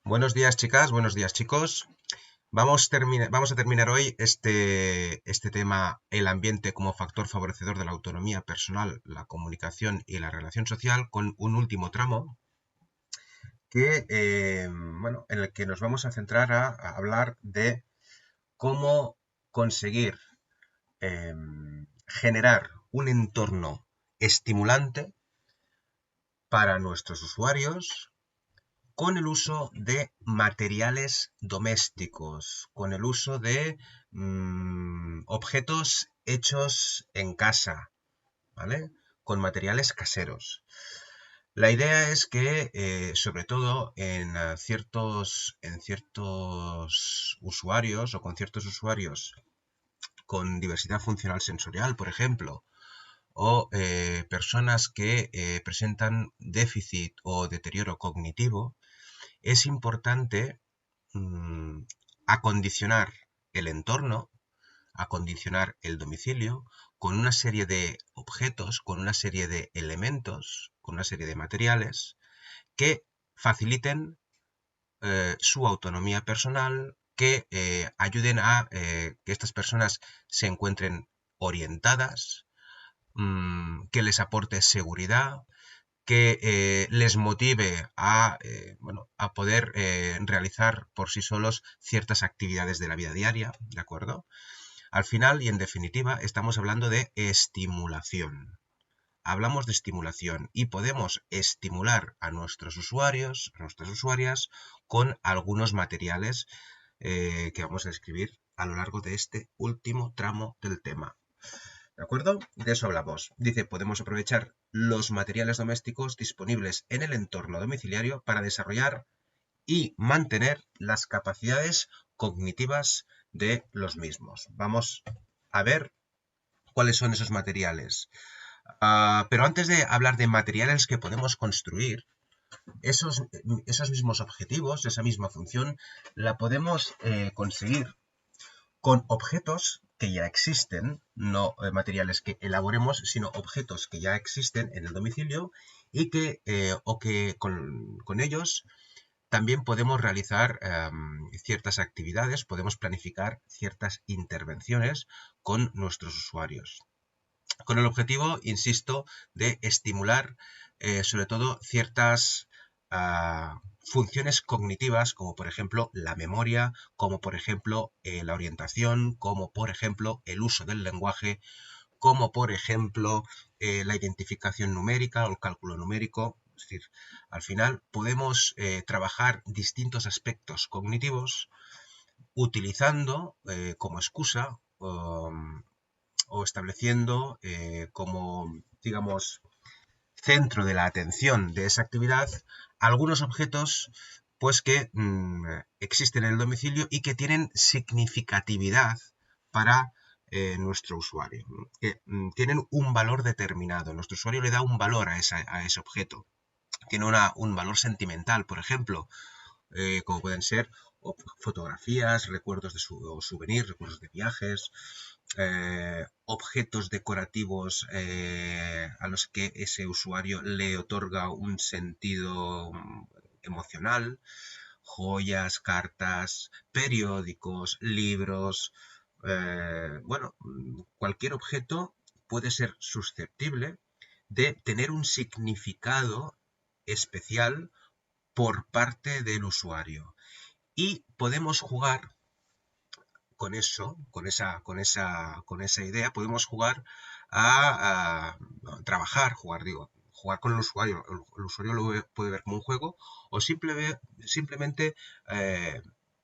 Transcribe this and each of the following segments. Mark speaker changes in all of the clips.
Speaker 1: Buenos días, chicas, buenos días, chicos. Vamos a terminar hoy este tema, el ambiente como factor favorecedor de la autonomía personal, la comunicación y la relación social, con un último tramo en el que nos vamos a centrar a hablar de cómo conseguir generar un entorno estimulante para nuestros usuarios con el uso de materiales domésticos, con el uso de objetos hechos en casa, ¿vale? Con materiales caseros. La idea es que, sobre todo en ciertos usuarios o con ciertos usuarios con diversidad funcional sensorial, por ejemplo, o personas que presentan déficit o deterioro cognitivo, es importante mm, acondicionar el entorno, acondicionar el domicilio con una serie de objetos, con una serie de elementos, con una serie de materiales que faciliten su autonomía personal, que ayuden a que estas personas se encuentren orientadas, que les aporte seguridad, que les motive a poder realizar por sí solos ciertas actividades de la vida diaria, ¿de acuerdo? Al final y en definitiva estamos hablando de estimulación. Hablamos de estimulación y podemos estimular a nuestros usuarios, a nuestras usuarias, con algunos materiales que vamos a describir a lo largo de este último tramo del tema. ¿De acuerdo? De eso hablamos. Dice, podemos aprovechar los materiales domésticos disponibles en el entorno domiciliario para desarrollar y mantener las capacidades cognitivas de los mismos. Vamos a ver cuáles son esos materiales. Pero antes de hablar de materiales que podemos construir, esos mismos objetivos, esa misma función, la podemos conseguir con objetos que ya existen, no materiales que elaboremos, sino objetos que ya existen en el domicilio y que con ellos también podemos realizar ciertas actividades, podemos planificar ciertas intervenciones con nuestros usuarios. Con el objetivo, insisto, de estimular sobre todo ciertas funciones cognitivas, como por ejemplo la memoria, como por ejemplo la orientación, como por ejemplo el uso del lenguaje, como por ejemplo la identificación numérica o el cálculo numérico. Es decir, al final podemos trabajar distintos aspectos cognitivos utilizando como excusa o estableciendo como, digamos, centro de la atención de esa actividad algunos objetos pues que existen en el domicilio y que tienen significatividad para nuestro usuario, que tienen un valor determinado. Nuestro usuario le da un valor a ese objeto. Tiene un valor sentimental, por ejemplo, como pueden ser fotografías, recuerdos o souvenirs, recuerdos de viajes, objetos decorativos a los que ese usuario le otorga un sentido emocional, joyas, cartas, periódicos, libros, cualquier objeto puede ser susceptible de tener un significado especial por parte del usuario. Y podemos jugar con eso, con esa idea, podemos jugar a trabajar, jugar con el usuario. El usuario puede ver como un juego o simplemente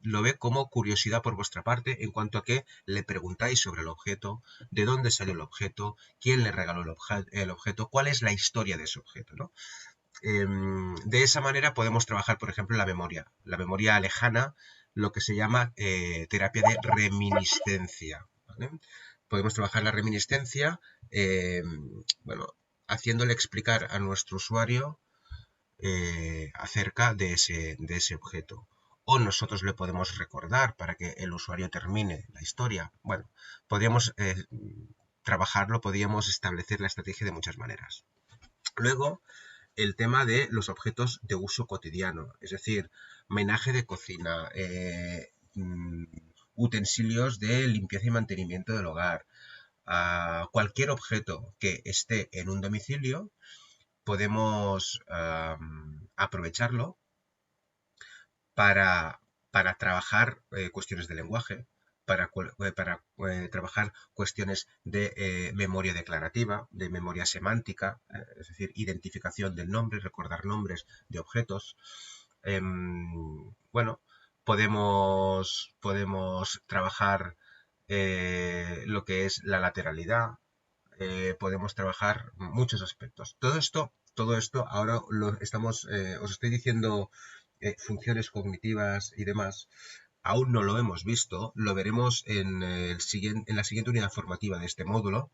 Speaker 1: lo ve como curiosidad por vuestra parte en cuanto a que le preguntáis sobre el objeto, de dónde salió el objeto, quién le regaló el objeto, cuál es la historia de ese objeto, ¿no? De esa manera podemos trabajar, por ejemplo, la memoria lejana, lo que se llama terapia de reminiscencia, ¿vale? Podemos trabajar la reminiscencia, haciéndole explicar a nuestro usuario acerca de ese objeto. O nosotros le podemos recordar para que el usuario termine la historia. Bueno, podríamos trabajarlo, podríamos establecer la estrategia de muchas maneras. Luego, el tema de los objetos de uso cotidiano, es decir, menaje de cocina, utensilios de limpieza y mantenimiento del hogar. Cualquier objeto que esté en un domicilio podemos aprovecharlo para trabajar cuestiones de lenguaje, para trabajar cuestiones de memoria declarativa, de memoria semántica, es decir, identificación del nombre, recordar nombres de objetos. Bueno, podemos trabajar lo que es la lateralidad, podemos trabajar muchos aspectos. Todo esto ahora os estoy diciendo funciones cognitivas y demás. Aún no lo hemos visto, lo veremos en la siguiente unidad formativa de este módulo,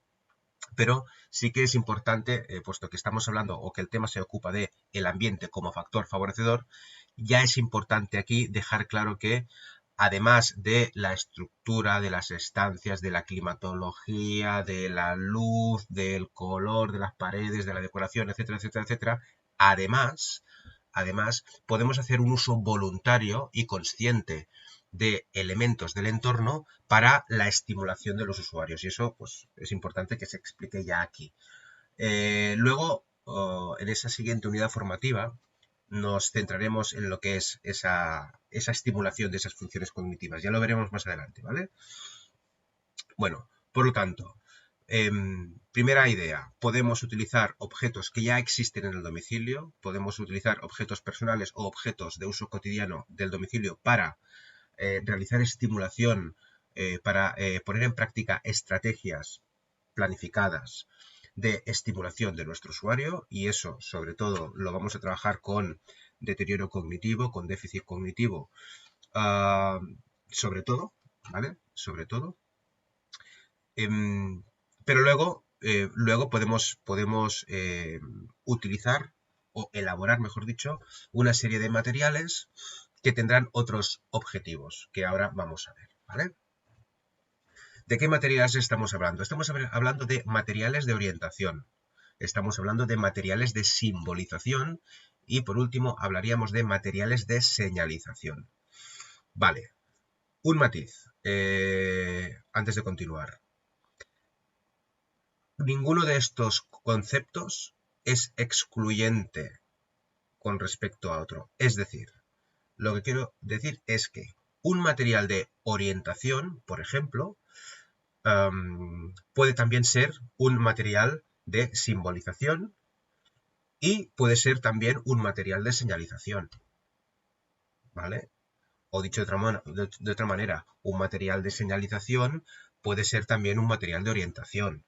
Speaker 1: pero sí que es importante, puesto que estamos hablando o que el tema se ocupa de el ambiente como factor favorecedor, ya es importante aquí dejar claro que además de la estructura de las estancias, de la climatología, de la luz, del color, de las paredes, de la decoración, etcétera, etcétera, etcétera, además, podemos hacer un uso voluntario y consciente de elementos del entorno para la estimulación de los usuarios. Y eso, pues, es importante que se explique ya aquí. Luego, en esa siguiente unidad formativa, nos centraremos en lo que es esa estimulación de esas funciones cognitivas. Ya lo veremos más adelante, ¿vale? Bueno, por lo tanto, primera idea, podemos utilizar objetos que ya existen en el domicilio, podemos utilizar objetos personales o objetos de uso cotidiano del domicilio para realizar estimulación, para poner en práctica estrategias planificadas de estimulación de nuestro usuario, y eso sobre todo lo vamos a trabajar con deterioro cognitivo, con déficit cognitivo, sobre todo, ¿vale? Sobre todo. Pero luego podemos utilizar o elaborar, mejor dicho, una serie de materiales que tendrán otros objetivos que ahora vamos a ver, ¿vale? ¿De qué materiales estamos hablando? Estamos hablando de materiales de orientación, estamos hablando de materiales de simbolización y por último hablaríamos de materiales de señalización. Vale, un matiz antes de continuar. Ninguno de estos conceptos es excluyente con respecto a otro. Es decir, lo que quiero decir es que un material de orientación, por ejemplo, puede también ser un material de simbolización y puede ser también un material de señalización, ¿vale? O dicho de otra manera, un material de señalización puede ser también un material de orientación,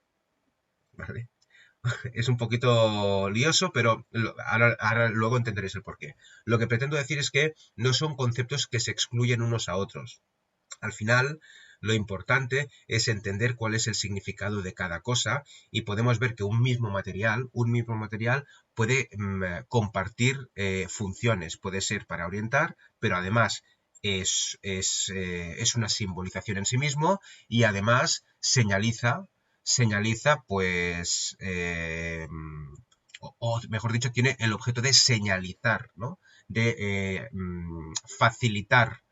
Speaker 1: ¿vale? Es un poquito lioso, pero ahora luego entenderéis el porqué. Lo que pretendo decir es que no son conceptos que se excluyen unos a otros. Al final, lo importante es entender cuál es el significado de cada cosa y podemos ver que un mismo material puede compartir funciones. Puede ser para orientar, pero además es una simbolización en sí mismo y además señaliza pues, o mejor dicho, tiene el objeto de señalizar, ¿no? De facilitar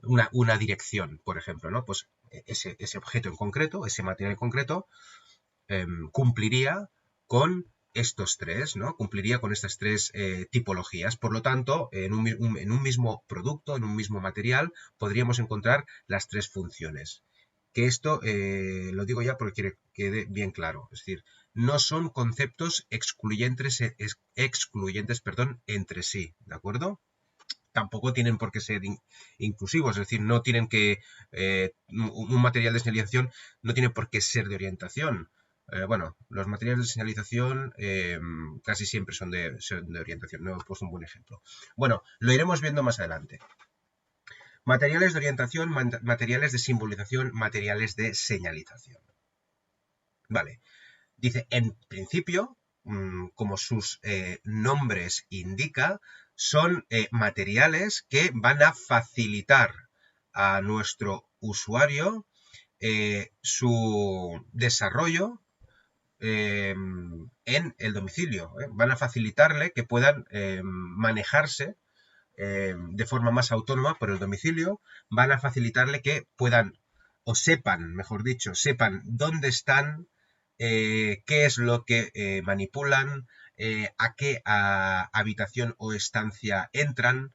Speaker 1: una dirección, por ejemplo, ¿no? Pues ese objeto en concreto, ese material en concreto, cumpliría con estos tres, ¿no? Cumpliría con estas tres tipologías. Por lo tanto, en un mismo producto, en un mismo material, podríamos encontrar las tres funciones. Que esto lo digo ya porque quede bien claro. Es decir, no son conceptos excluyentes entre sí, ¿de acuerdo? Tampoco tienen por qué ser inclusivos, es decir, no tienen que un material de señalización no tiene por qué ser de orientación. Bueno, los materiales de señalización casi siempre son de orientación, no he puesto un buen ejemplo. Bueno, lo iremos viendo más adelante. Materiales de orientación, materiales de simbolización, materiales de señalización. Vale, dice, en principio, como sus nombres indica, son materiales que van a facilitar a nuestro usuario su desarrollo en el domicilio. Van a facilitarle que puedan manejarse de forma más autónoma por el domicilio, van a facilitarle que puedan, o sepan, mejor dicho, sepan dónde están, qué es lo que manipulan, a qué habitación o estancia entran,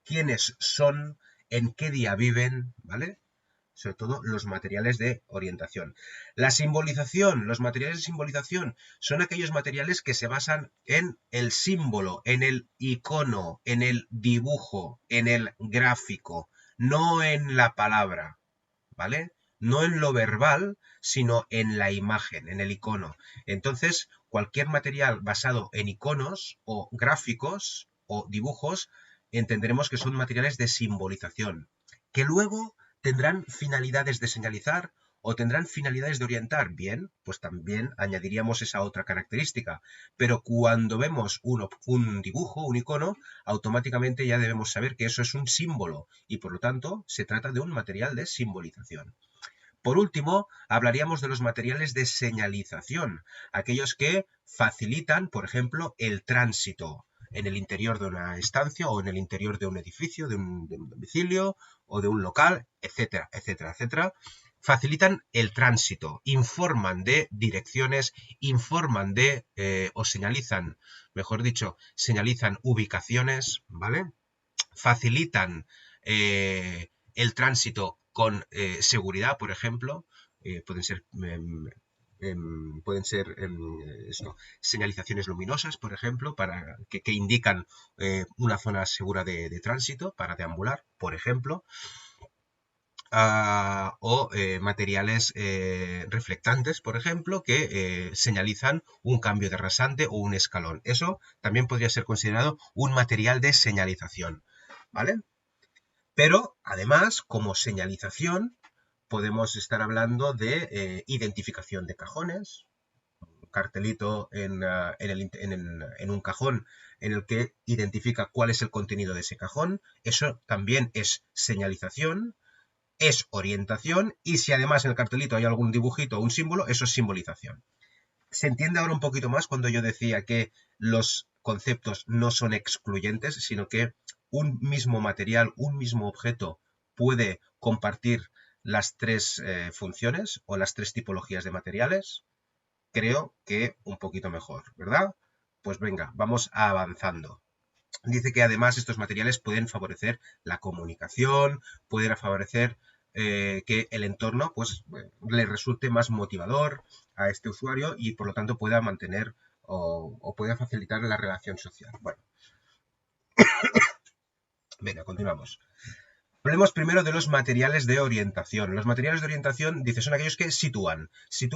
Speaker 1: quiénes son, en qué día viven, ¿vale? Sobre todo los materiales de orientación. La simbolización, los materiales de simbolización son aquellos materiales que se basan en el símbolo, en el icono, en el dibujo, en el gráfico, no en la palabra, ¿vale? No en lo verbal, sino en la imagen, en el icono. Entonces, cualquier material basado en iconos o gráficos o dibujos, entenderemos que son materiales de simbolización, que luego tendrán finalidades de señalizar o tendrán finalidades de orientar. Bien, pues también añadiríamos esa otra característica. Pero cuando vemos un dibujo, un icono, automáticamente ya debemos saber que eso es un símbolo y por lo tanto se trata de un material de simbolización. Por último, hablaríamos de los materiales de señalización, aquellos que facilitan, por ejemplo, el tránsito en el interior de una estancia o en el interior de un edificio, de un domicilio o de un local, etcétera, etcétera, etcétera. Facilitan el tránsito, informan de direcciones, informan de, o señalizan, mejor dicho, señalizan ubicaciones, ¿vale? Facilitan el tránsito con seguridad, por ejemplo, pueden ser señalizaciones luminosas, por ejemplo, para que indican una zona segura de tránsito para deambular, por ejemplo, o materiales reflectantes, por ejemplo, que señalizan un cambio de rasante o un escalón. Eso también podría ser considerado un material de señalización, ¿vale? Pero, además, como señalización, podemos estar hablando de identificación de cajones, un cartelito en un cajón en el que identifica cuál es el contenido de ese cajón. Eso también es señalización, es orientación, y si además en el cartelito hay algún dibujito o un símbolo, eso es simbolización. ¿Se entiende ahora un poquito más cuando yo decía que los conceptos no son excluyentes, sino que un mismo material, un mismo objeto puede compartir las tres funciones o las tres tipologías de materiales? Creo que un poquito mejor, ¿verdad? Pues venga, vamos avanzando. Dice que además estos materiales pueden favorecer la comunicación, pueden favorecer que el entorno pues, le resulte más motivador a este usuario y por lo tanto pueda mantener o pueda facilitar la relación social. Bueno, venga, continuamos. Hablemos primero de los materiales de orientación. Los materiales de orientación, dice, son aquellos que sitúan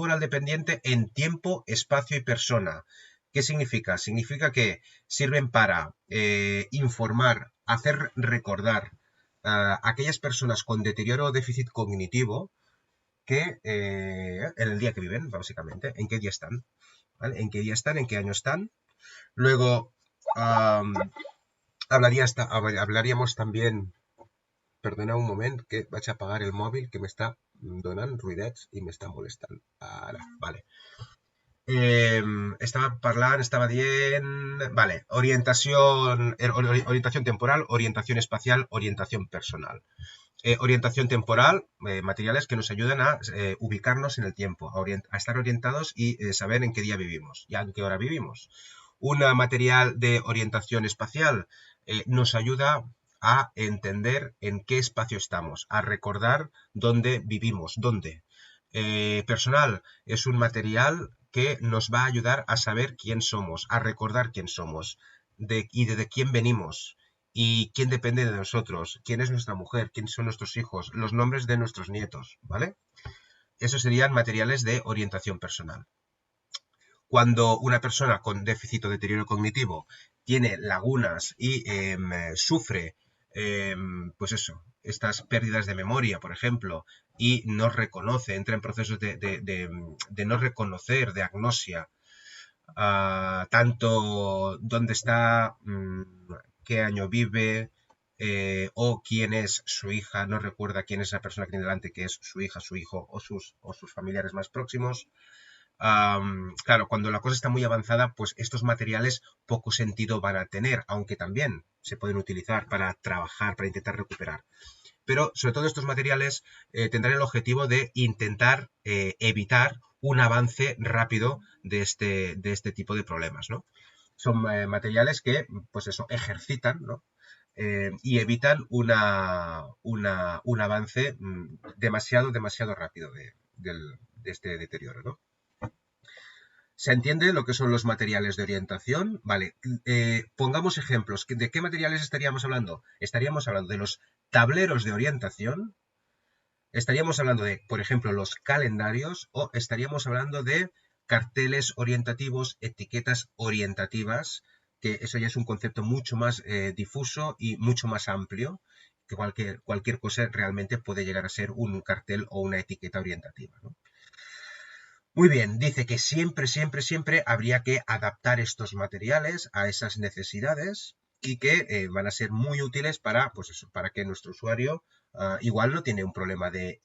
Speaker 1: al dependiente en tiempo, espacio y persona. ¿Qué significa? Significa que sirven para informar, hacer recordar a aquellas personas con deterioro o déficit cognitivo que en el día que viven, básicamente, en qué día están, ¿vale? En qué día están, en qué año están. Luego hablaríamos también. Perdona un moment que vaig a apagar el mòbil que m'està donant ruidets i m'està molestant. Ara, vale. Estaba dient... Vale, orientación temporal, orientación espacial, orientación personal. Orientación temporal, materiales que nos ayudan a ubicarnos en el tiempo, a estar orientados y saber en qué día vivimos y en qué hora vivimos. Un material de orientación espacial nos ayuda a entender en qué espacio estamos, a recordar dónde vivimos, dónde. Personal es un material que nos va a ayudar a saber quién somos, a recordar quién somos y de quién venimos y quién depende de nosotros, quién es nuestra mujer, quiénes son nuestros hijos, los nombres de nuestros nietos, ¿vale? Esos serían materiales de orientación personal. Cuando una persona con déficit o deterioro cognitivo tiene lagunas y sufre, pues eso, estas pérdidas de memoria, por ejemplo, y no reconoce, entra en procesos de no reconocer, de agnosia, tanto dónde está, qué año vive, o quién es su hija, no recuerda quién es esa persona que tiene delante, que es su hija, su hijo o sus familiares más próximos. Claro, cuando la cosa está muy avanzada, pues estos materiales poco sentido van a tener, aunque también se pueden utilizar para trabajar, para intentar recuperar. Pero sobre todo estos materiales tendrán el objetivo de intentar evitar un avance rápido de este tipo de problemas, ¿no? Son materiales que, pues eso, ejercitan, ¿no? Y evitan un avance demasiado rápido de este deterioro, ¿no? ¿Se entiende lo que son los materiales de orientación? Vale, pongamos ejemplos. ¿De qué materiales estaríamos hablando? Estaríamos hablando de los tableros de orientación, estaríamos hablando de, por ejemplo, los calendarios, o estaríamos hablando de carteles orientativos, etiquetas orientativas, que eso ya es un concepto mucho más difuso y mucho más amplio, que cualquier cosa realmente puede llegar a ser un cartel o una etiqueta orientativa, ¿no? Muy bien, dice que siempre habría que adaptar estos materiales a esas necesidades y que van a ser muy útiles para, pues eso, para que nuestro usuario igual no tiene un problema de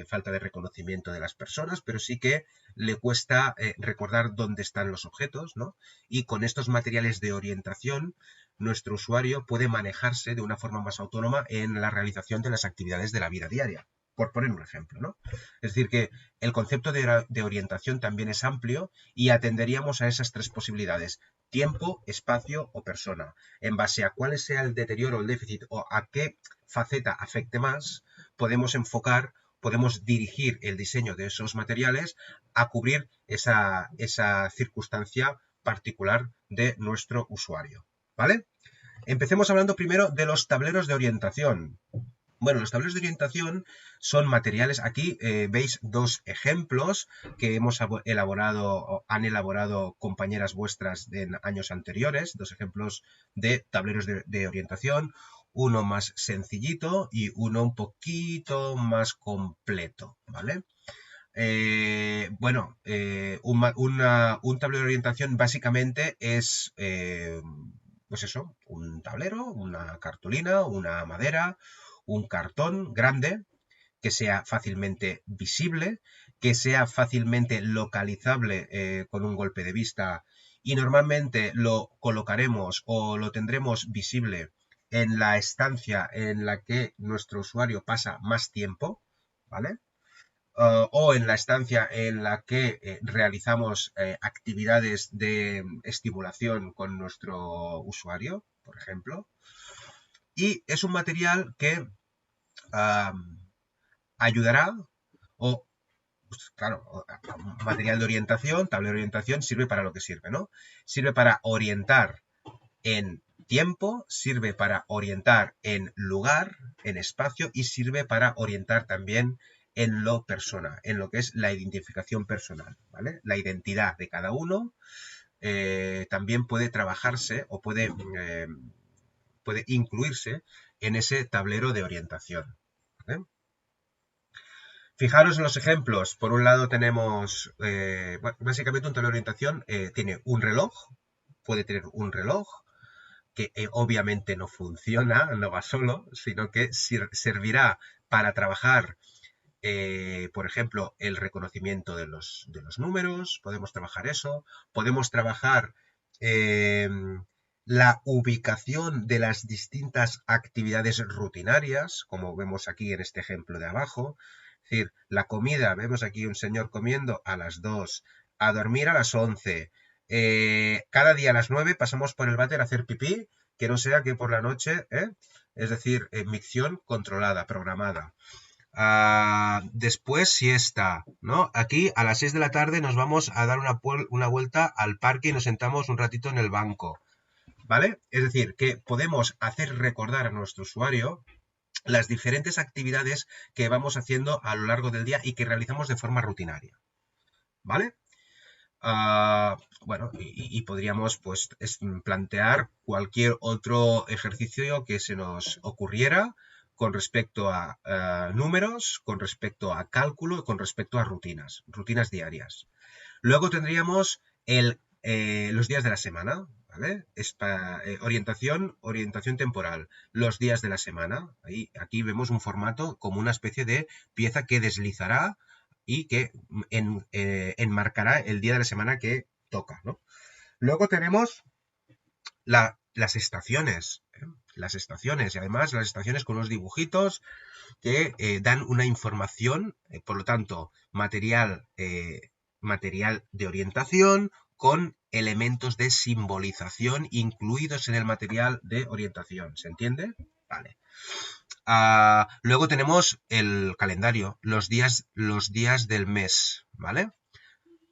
Speaker 1: falta de reconocimiento de las personas, pero sí que le cuesta recordar dónde están los objetos, ¿no? Y con estos materiales de orientación, nuestro usuario puede manejarse de una forma más autónoma en la realización de las actividades de la vida diaria, por poner un ejemplo, ¿no? Es decir, que el concepto de orientación también es amplio y atenderíamos a esas tres posibilidades: tiempo, espacio o persona. En base a cuál sea el deterioro o el déficit o a qué faceta afecte más, podemos dirigir el diseño de esos materiales a cubrir esa circunstancia particular de nuestro usuario, ¿vale? Empecemos hablando primero de los tableros de orientación. Bueno, los tableros de orientación son materiales. Aquí veis dos ejemplos que han elaborado compañeras vuestras en años anteriores, dos ejemplos de tableros de orientación, uno más sencillito y uno un poquito más completo, ¿vale? Un tablero de orientación básicamente es, pues eso, un tablero, una cartulina, una madera, un cartón grande que sea fácilmente visible, que sea fácilmente localizable con un golpe de vista, y normalmente lo colocaremos o lo tendremos visible en la estancia en la que nuestro usuario pasa más tiempo, ¿vale? O en la estancia en la que realizamos actividades de estimulación con nuestro usuario, por ejemplo. Y es un material que ayudará, o pues, claro, material de orientación, tablero de orientación, sirve para lo que sirve, ¿no? Sirve para orientar en tiempo, sirve para orientar en lugar, en espacio, y sirve para orientar también en lo persona, en lo que es la identificación personal, ¿vale? La identidad de cada uno también puede trabajarse o puede incluirse en ese tablero de orientación, ¿vale? Fijaros en los ejemplos. Por un lado tenemos, básicamente un tablero de orientación tiene un reloj, puede tener un reloj, que obviamente no funciona, no va solo, sino que servirá para trabajar, por ejemplo, el reconocimiento de los números, podemos trabajar eso, podemos trabajar la ubicación de las distintas actividades rutinarias, como vemos aquí en este ejemplo de abajo. Es decir, la comida, vemos aquí un señor comiendo a las 2, a dormir a las 11, cada día a las 9 pasamos por el váter a hacer pipí, que no sea que por la noche, es decir, micción controlada, programada. Después siesta, ¿no? Aquí a las 6 de la tarde nos vamos a dar una vuelta al parque y nos sentamos un ratito en el banco, ¿vale? Es decir, que podemos hacer recordar a nuestro usuario las diferentes actividades que vamos haciendo a lo largo del día y que realizamos de forma rutinaria, ¿vale? Bueno, y podríamos pues plantear cualquier otro ejercicio que se nos ocurriera con respecto a números, con respecto a cálculo, con respecto a rutinas diarias. Luego tendríamos los días de la semana, ¿vale? Orientación temporal, los días de la semana. Aquí vemos un formato como una especie de pieza que deslizará y que enmarcará el día de la semana que toca, ¿no? Luego tenemos las estaciones, ¿eh? Las estaciones, y además las estaciones con unos dibujitos que dan una información, por lo tanto, material de orientación con elementos de simbolización incluidos en el material de orientación. ¿Se entiende? Vale. Luego tenemos el calendario, los días del mes, ¿vale?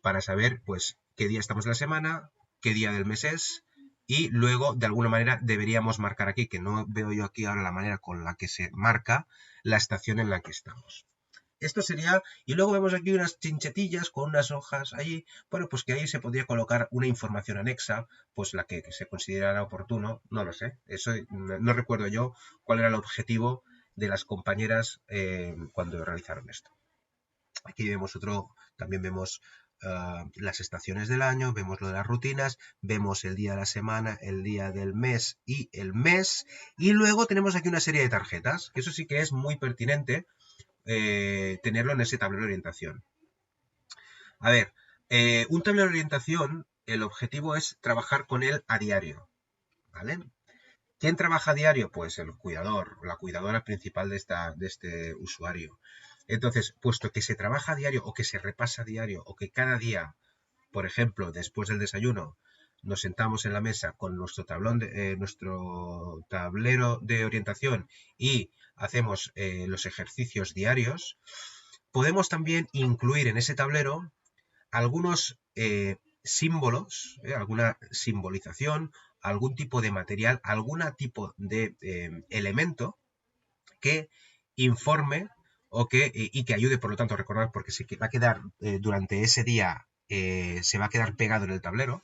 Speaker 1: Para saber, pues, qué día estamos de la semana, qué día del mes es, y luego, de alguna manera, deberíamos marcar aquí, que no veo yo aquí ahora la manera con la que se marca la estación en la que estamos. Esto sería, y luego vemos aquí unas chinchetillas con unas hojas allí, bueno, pues que ahí se podría colocar una información anexa, pues la que se considerara oportuno, no lo sé, eso no recuerdo yo cuál era el objetivo de las compañeras cuando realizaron esto. Aquí vemos también vemos las estaciones del año, vemos lo de las rutinas, vemos el día de la semana, el día del mes y el mes, y luego tenemos aquí una serie de tarjetas, que eso sí que es muy pertinente tenerlo en ese tablero de orientación. A ver, un tablero de orientación, el objetivo es trabajar con él a diario, ¿vale? ¿Quién trabaja a diario? Pues el cuidador, la cuidadora principal de este usuario. Entonces, puesto que se trabaja a diario o que se repasa a diario o que cada día, por ejemplo, después del desayuno, nos sentamos en la mesa con nuestro nuestro tablero de orientación y hacemos los ejercicios diarios, podemos también incluir en ese tablero algunos símbolos, alguna simbolización, algún tipo de material, algún tipo de elemento que informe y que ayude, por lo tanto, a recordar, porque se va a quedar durante ese día, se va a quedar pegado en el tablero,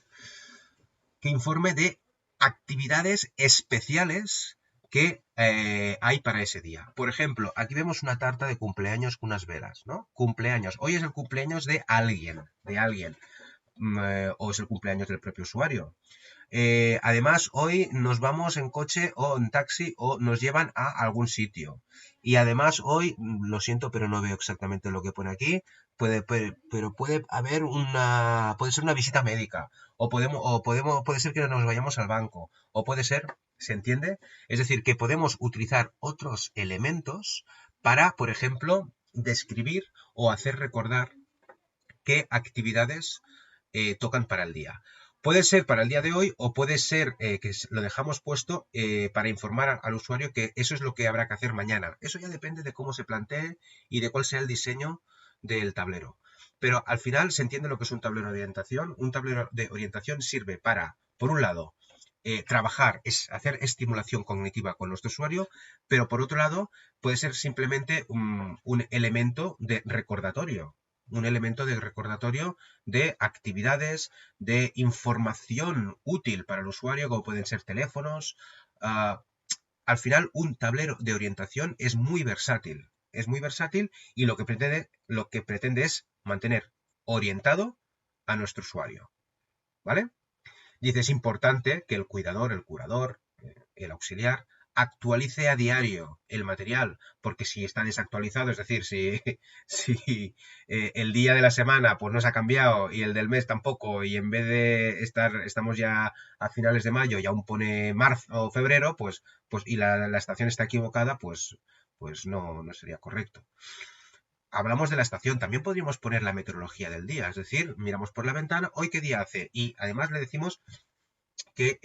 Speaker 1: que informe de actividades especiales que hay para ese día. Por ejemplo, aquí vemos una tarta de cumpleaños con unas velas, ¿no? Cumpleaños. Hoy es el cumpleaños de alguien, o es el cumpleaños del propio usuario. Además, hoy nos vamos en coche o en taxi o nos llevan a algún sitio. Y además, hoy, lo siento, pero no veo exactamente lo que pone aquí, pero puede haber puede ser una visita médica, puede ser que nos vayamos al banco, o puede ser, ¿se entiende? Es decir, que podemos utilizar otros elementos para, por ejemplo, describir o hacer recordar qué actividades tocan para el día. Puede ser para el día de hoy o puede ser que lo dejamos puesto para informar al usuario que eso es lo que habrá que hacer mañana. Eso ya depende de cómo se plantee y de cuál sea el diseño del tablero. Pero al final se entiende lo que es un tablero de orientación. Un tablero de orientación sirve para, por un lado, trabajar, hacer estimulación cognitiva con nuestro usuario, pero por otro lado puede ser simplemente un elemento de recordatorio. Un elemento de recordatorio de actividades, de información útil para el usuario, como pueden ser teléfonos. Al final, un tablero de orientación es muy versátil. Es muy versátil y lo que pretende es mantener orientado a nuestro usuario. ¿Vale? Dice, es importante que el cuidador, el curador, el auxiliar, actualice a diario el material, porque si está desactualizado, es decir, si el día de la semana pues no se ha cambiado y el del mes tampoco, y en vez de estamos ya a finales de mayo y aún pone marzo o febrero, y la estación está equivocada, pues no sería correcto. Hablamos de la estación, también podríamos poner la meteorología del día, es decir, miramos por la ventana, hoy qué día hace, y además le decimos que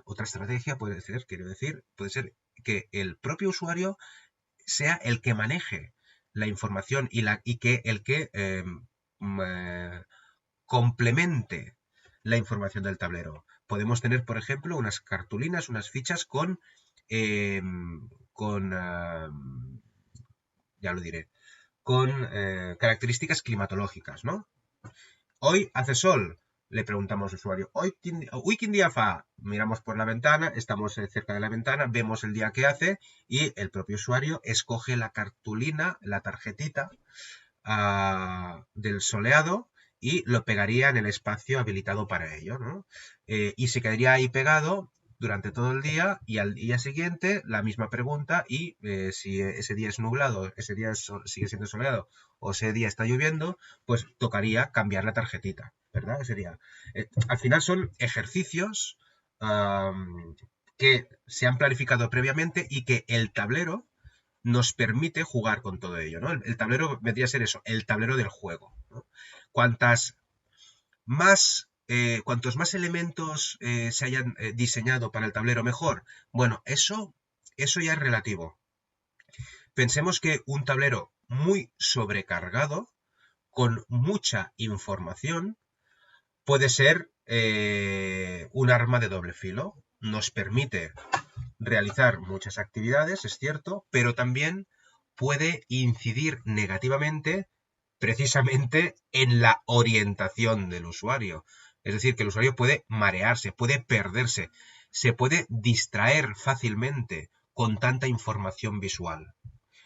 Speaker 1: otra estrategia puede ser que el propio usuario sea el que maneje la información y que el que complemente la información del tablero. Podemos tener, por ejemplo, unas cartulinas, unas fichas ya lo diré, con características climatológicas, ¿no? Hoy hace sol, le preguntamos al usuario. Hoy quin día fa? Miramos por la ventana, estamos cerca de la ventana, vemos el día que hace y el propio usuario escoge la cartulina, la tarjetita del soleado y lo pegaría en el espacio habilitado para ello, ¿no? Y se quedaría ahí pegado durante todo el día y al día siguiente la misma pregunta y si ese día es nublado, ese día sigue siendo soleado o ese día está lloviendo, pues tocaría cambiar la tarjetita, ¿verdad? Al final son ejercicios que se han planificado previamente y que el tablero nos permite jugar con todo ello, ¿no? El tablero vendría a ser eso, el tablero del juego, ¿no? Cuantos más elementos se hayan diseñado para el tablero, mejor. Bueno, eso ya es relativo. Pensemos que un tablero muy sobrecargado, con mucha información, puede ser un arma de doble filo. Nos permite realizar muchas actividades, es cierto, pero también puede incidir negativamente precisamente en la orientación del usuario. Es decir, que el usuario puede marearse, puede perderse, se puede distraer fácilmente con tanta información visual.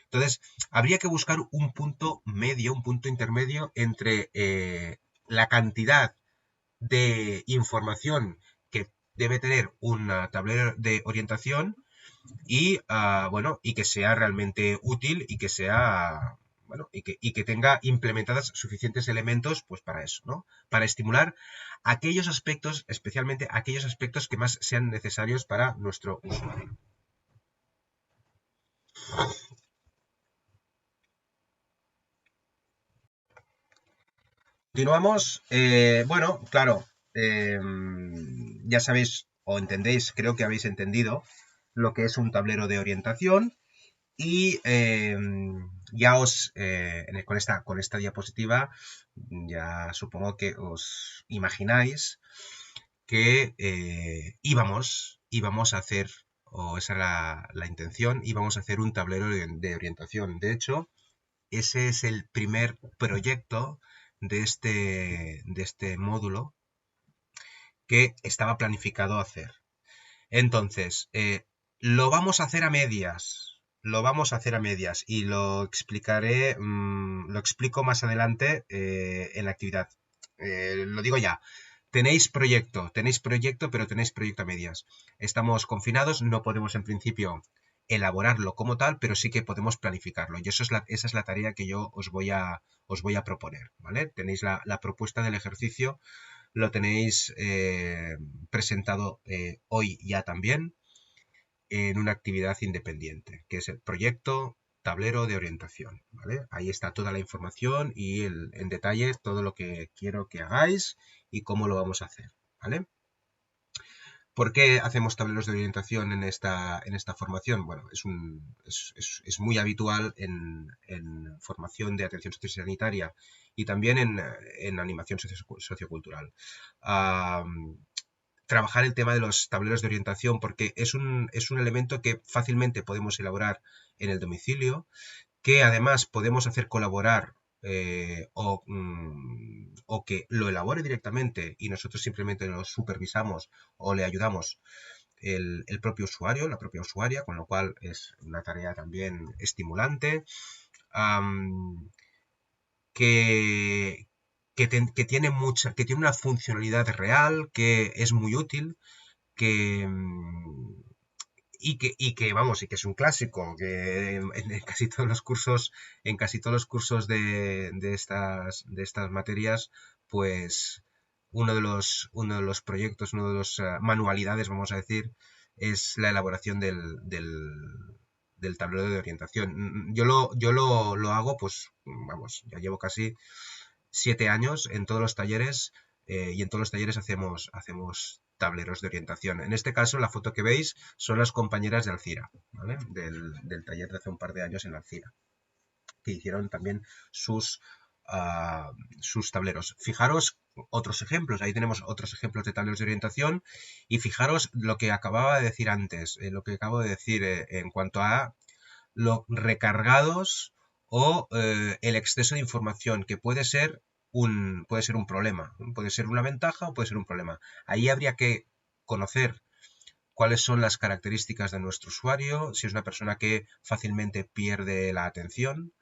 Speaker 1: Entonces, habría que buscar un punto medio, un punto intermedio entre la cantidad de información que debe tener un tablero de orientación y, bueno, y que sea realmente útil y que sea, bueno, y que tenga implementadas suficientes elementos pues para eso, ¿no? Para estimular aquellos aspectos, especialmente aquellos aspectos que más sean necesarios para nuestro usuario. Continuamos. Bueno, claro, ya sabéis o entendéis, creo que habéis entendido lo que es un tablero de orientación y ya con esta diapositiva ya supongo que os imagináis que íbamos a hacer, o esa era la intención, íbamos a hacer un tablero de orientación. De hecho, ese es el primer proyecto de este módulo que estaba planificado hacer. Entonces, lo vamos a hacer a medias. Lo vamos a hacer a medias y lo explicaré, lo explico más adelante en la actividad. Lo digo ya. Tenéis proyecto, pero tenéis proyecto a medias. Estamos confinados, no podemos en principio elaborarlo como tal, pero sí que podemos planificarlo. Y esa es la tarea que yo os voy a proponer, ¿vale? Tenéis la propuesta del ejercicio, lo tenéis presentado hoy ya también en una actividad independiente, que es el proyecto tablero de orientación, ¿vale? Ahí está toda la información y en detalle todo lo que quiero que hagáis y cómo lo vamos a hacer, ¿vale? ¿Por qué hacemos tableros de orientación en esta formación? Bueno, es muy habitual en formación de atención sociosanitaria y también en animación sociocultural. Trabajar el tema de los tableros de orientación porque es un elemento que fácilmente podemos elaborar en el domicilio, que además podemos hacer colaborar o que lo elabore directamente y nosotros simplemente lo supervisamos o le ayudamos el propio usuario, la propia usuaria, con lo cual es una tarea también estimulante, que tiene una funcionalidad real, que es muy útil, que, y que vamos, y que es un clásico, que en casi todos los cursos, de estas materias, pues uno de los proyectos, uno de los manualidades, vamos a decir, es la elaboración del tablero de orientación. Yo lo hago, pues, vamos, ya llevo casi 7 años en todos los talleres y en todos los talleres hacemos tableros de orientación. En este caso, la foto que veis son las compañeras de Alcira, ¿vale? Del taller de hace un par de años en Alcira, que hicieron también sus tableros. Fijaros otros ejemplos, ahí tenemos otros ejemplos de tableros de orientación y fijaros lo que acababa de decir antes, lo que acabo de decir en cuanto a lo recargados o el exceso de información, que puede ser un problema, puede ser una ventaja o puede ser un problema. Ahí habría que conocer cuáles son las características de nuestro usuario, si es una persona que fácilmente pierde la atención,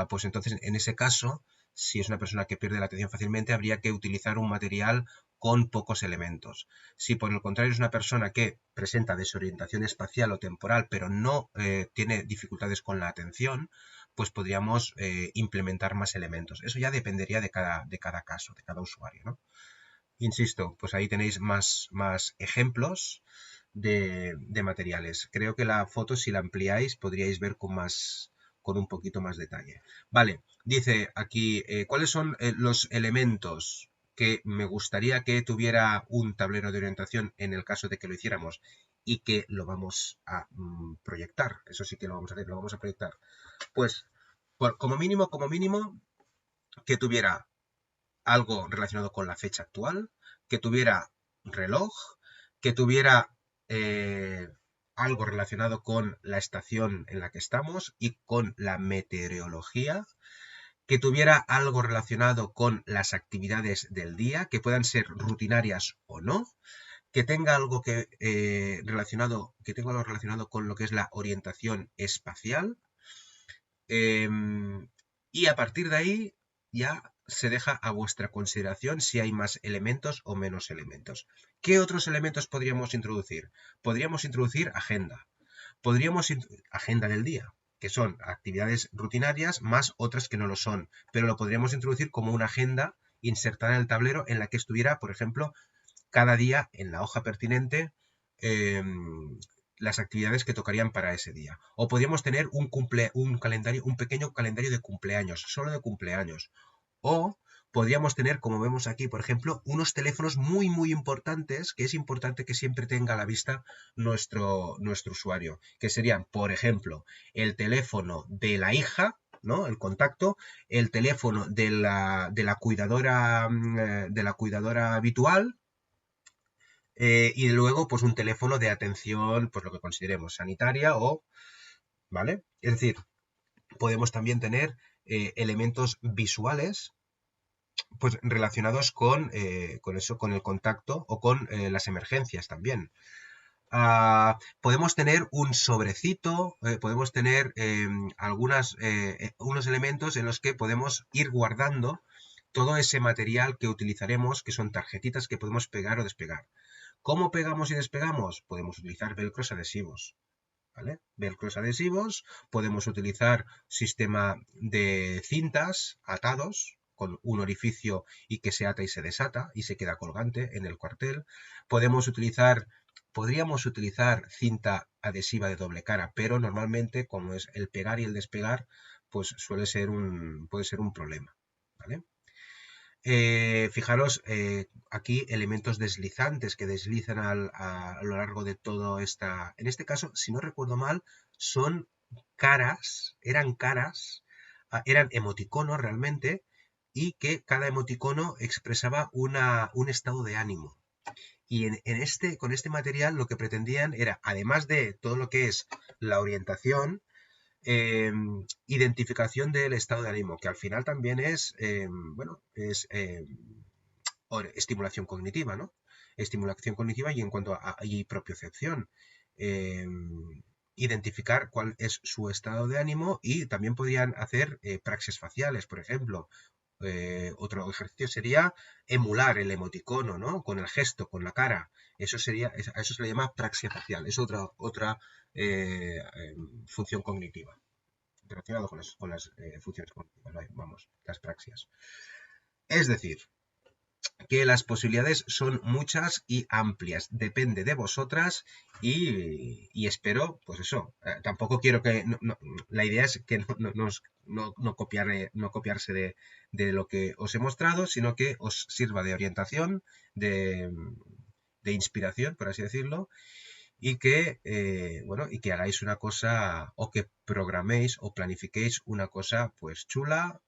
Speaker 1: pues entonces en ese caso, si es una persona que pierde la atención fácilmente, habría que utilizar un material con pocos elementos. Si por el contrario es una persona que presenta desorientación espacial o temporal, pero no tiene dificultades con la atención, pues podríamos implementar más elementos. Eso ya dependería de cada caso, de cada usuario, ¿no? Insisto, pues ahí tenéis más ejemplos de materiales. Creo que la foto, si la ampliáis, podríais ver con un poquito más detalle. Vale, dice aquí, ¿cuáles son los elementos que me gustaría que tuviera un tablero de orientación en el caso de que lo hiciéramos y que lo vamos a proyectar? Eso sí que lo vamos a hacer, lo vamos a proyectar. Pues, como mínimo, que tuviera algo relacionado con la fecha actual, que tuviera reloj, que tuviera algo relacionado con la estación en la que estamos y con la meteorología, que tuviera algo relacionado con las actividades del día, que puedan ser rutinarias o no, que tenga algo relacionado con lo que es la orientación espacial, y a partir de ahí ya se deja a vuestra consideración si hay más elementos o menos elementos. ¿Qué otros elementos podríamos introducir? Podríamos introducir agenda. Agenda del día, que son actividades rutinarias más otras que no lo son, pero lo podríamos introducir como una agenda insertada en el tablero en la que estuviera, por ejemplo, cada día en la hoja pertinente las actividades que tocarían para ese día. O podríamos tener un pequeño calendario de cumpleaños, solo de cumpleaños. O podríamos tener, como vemos aquí, por ejemplo, unos teléfonos muy importantes, que es importante que siempre tenga a la vista nuestro usuario, que serían, por ejemplo, el teléfono de la hija, ¿no? El contacto, el teléfono de la cuidadora habitual, y luego pues un teléfono de atención, pues lo que consideremos sanitaria ¿vale? Es decir, podemos también tener elementos visuales pues relacionados con eso, con el contacto o con las emergencias también. Podemos tener un sobrecito, podemos tener unos elementos en los que podemos ir guardando todo ese material que utilizaremos, que son tarjetitas que podemos pegar o despegar. ¿Cómo pegamos y despegamos? Podemos utilizar velcros adhesivos, ¿vale? Velcros adhesivos, podemos utilizar sistema de cintas atados con un orificio y que se ata y se desata y se queda colgante en el cuartel. Podríamos utilizar cinta adhesiva de doble cara, pero normalmente, como es el pegar y el despegar, pues puede ser un problema, ¿vale? Fijaros aquí elementos deslizantes que deslizan a lo largo de todo esta... En este caso, si no recuerdo mal, son caras, eran emoticonos realmente, y que cada emoticono expresaba un estado de ánimo. Y con este material lo que pretendían era, además de todo lo que es la orientación, identificación del estado de ánimo, que al final también es, estimulación cognitiva, ¿no? Estimulación cognitiva y en cuanto a propiocepción. Identificar cuál es su estado de ánimo y también podrían hacer praxias faciales, por ejemplo. Otro ejercicio sería emular el emoticono, ¿no? Con el gesto, con la cara. A eso se le llama praxia facial. Es otra función cognitiva relacionado con las funciones cognitivas, vamos, las praxias. Es decir, que las posibilidades son muchas y amplias. Depende de vosotras y espero, pues eso, tampoco quiero que... la idea es que no copiarse de lo que os he mostrado, sino que os sirva de orientación, de inspiración, por así decirlo, y que, y que hagáis una cosa, o que programéis o planifiquéis una cosa pues chula,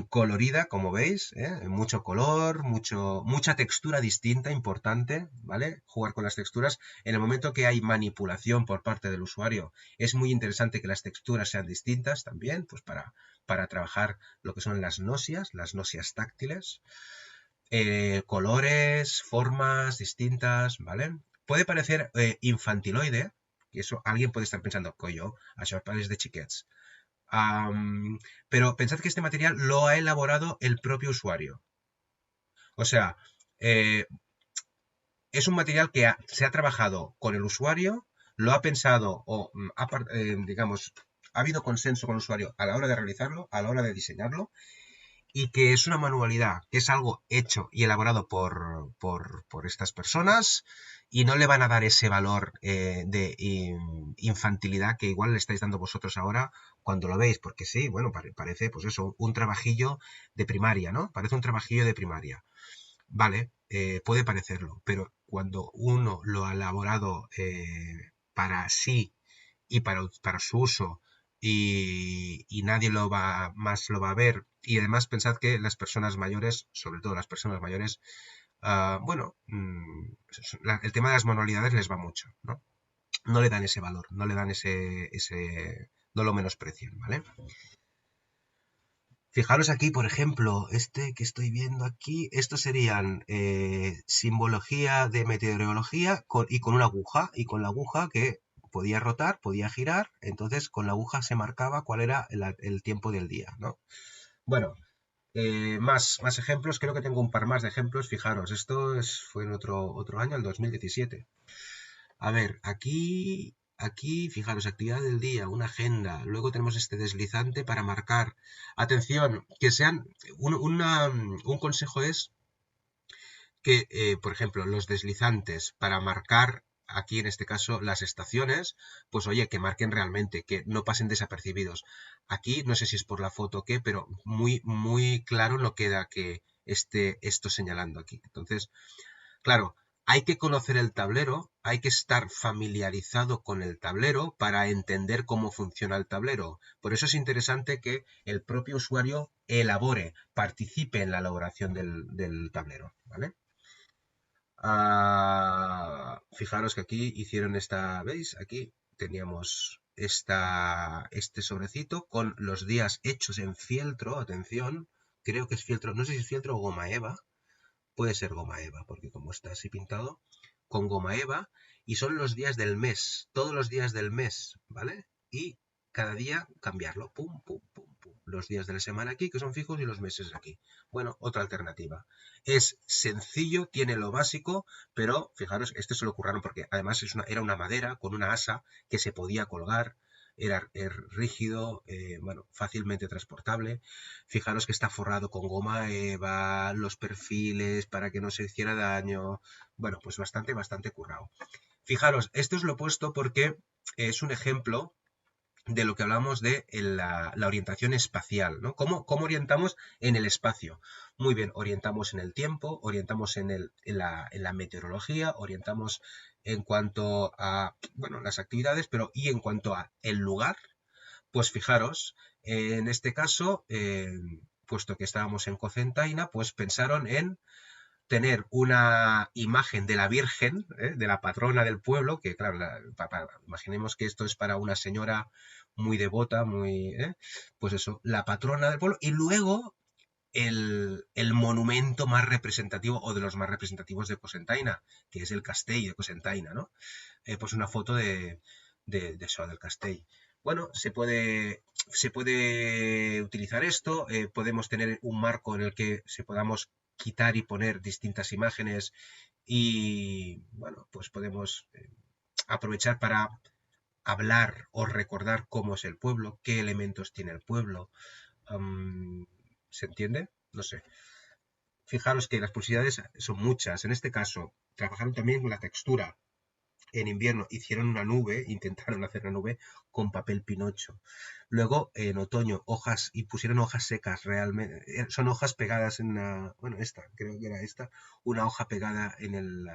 Speaker 1: colorida, como veis, mucho color, mucha textura distinta, importante, ¿vale? Jugar con las texturas. En el momento que hay manipulación por parte del usuario, es muy interesante que las texturas sean distintas también, pues para trabajar lo que son las nosias táctiles. Colores, formas distintas, ¿vale? Puede parecer infantiloide, y eso alguien puede estar pensando, coño, això és de xiquets. Pero pensad que este material lo ha elaborado el propio usuario. O sea, Eh, es un material que se ha trabajado con el usuario, lo ha pensado o, digamos, ha habido consenso con el usuario a la hora de realizarlo, a la hora de diseñarlo, y que es una manualidad, que es algo hecho y elaborado por estas personas y no le van a dar ese valor de infantilidad que igual le estáis dando vosotros ahora cuando lo veis, porque sí, bueno, parece pues eso, un trabajillo de primaria, ¿no? Parece un trabajillo de primaria. Vale, puede parecerlo, pero cuando uno lo ha elaborado para sí y para su uso y nadie más lo va a ver, y además pensad que las personas mayores, sobre todo las personas mayores, bueno, el tema de las manualidades les va mucho, ¿no? No le dan ese valor, no le dan no lo menosprecian, ¿vale? Fijaros aquí, por ejemplo, este que estoy viendo aquí, estos serían simbología de meteorología y con una aguja, y con la aguja que podía rotar, podía girar, entonces con la aguja se marcaba cuál era el tiempo del día, ¿no? Bueno, más ejemplos, creo que tengo un par más de ejemplos, fijaros, fue en otro año, el 2017. A ver, aquí, fijaros, actividad del día, una agenda. Luego tenemos este deslizante para marcar. Atención, que sean. Un consejo es que, por ejemplo, los deslizantes para marcar, aquí en este caso, las estaciones, pues oye, que marquen realmente, que no pasen desapercibidos. Aquí, no sé si es por la foto o qué, pero muy, muy claro no queda que esté esto señalando aquí. Entonces, claro, hay que conocer el tablero, hay que estar familiarizado con el tablero para entender cómo funciona el tablero. Por eso es interesante que el propio usuario participe en la elaboración del tablero, ¿vale? Fijaros que aquí hicieron ¿veis? Aquí teníamos este sobrecito con los días hechos en fieltro, atención, creo que es fieltro, no sé si es fieltro o goma eva, puede ser goma eva, porque como está así pintado, con goma eva, y son los días del mes, todos los días del mes, ¿vale? Y cada día cambiarlo, pum, pum, pum, pum. Los días de la semana aquí, que son fijos, y los meses aquí. Bueno, otra alternativa. Es sencillo, tiene lo básico, pero fijaros, este se lo curraron porque además era una madera con una asa que se podía colgar, era rígido, bueno, fácilmente transportable. Fijaros que está forrado con goma eva, los perfiles para que no se hiciera daño. Bueno, pues bastante currado. Fijaros, esto os lo he puesto porque es un ejemplo de lo que hablamos de la orientación espacial, ¿no? ¿Cómo orientamos en el espacio? Muy bien, orientamos en el tiempo, orientamos en la meteorología, orientamos en cuanto a, bueno, las actividades, pero y en cuanto a el lugar, pues fijaros, en este caso, puesto que estábamos en Cocentaina, pues pensaron en tener una imagen de la Virgen, de la patrona del pueblo, que claro, imaginemos que esto es para una señora muy devota, pues eso, la patrona del pueblo, y luego el monumento más representativo o de los más representativos de Cocentaina, que es el Castell de Cocentaina, ¿no? Pues una foto de eso, del Castell. Bueno, se puede utilizar esto, podemos tener un marco en el que se podamos quitar y poner distintas imágenes y, bueno, pues podemos aprovechar para hablar o recordar cómo es el pueblo, qué elementos tiene el pueblo. ¿Se entiende? No sé. Fijaros que las posibilidades son muchas. En este caso, trabajaron también con la textura. En invierno hicieron una nube, intentaron hacer una nube con papel pinocho. Luego, en otoño, hojas, y pusieron hojas secas realmente. Son hojas pegadas en una, bueno, creo que era una hoja pegada en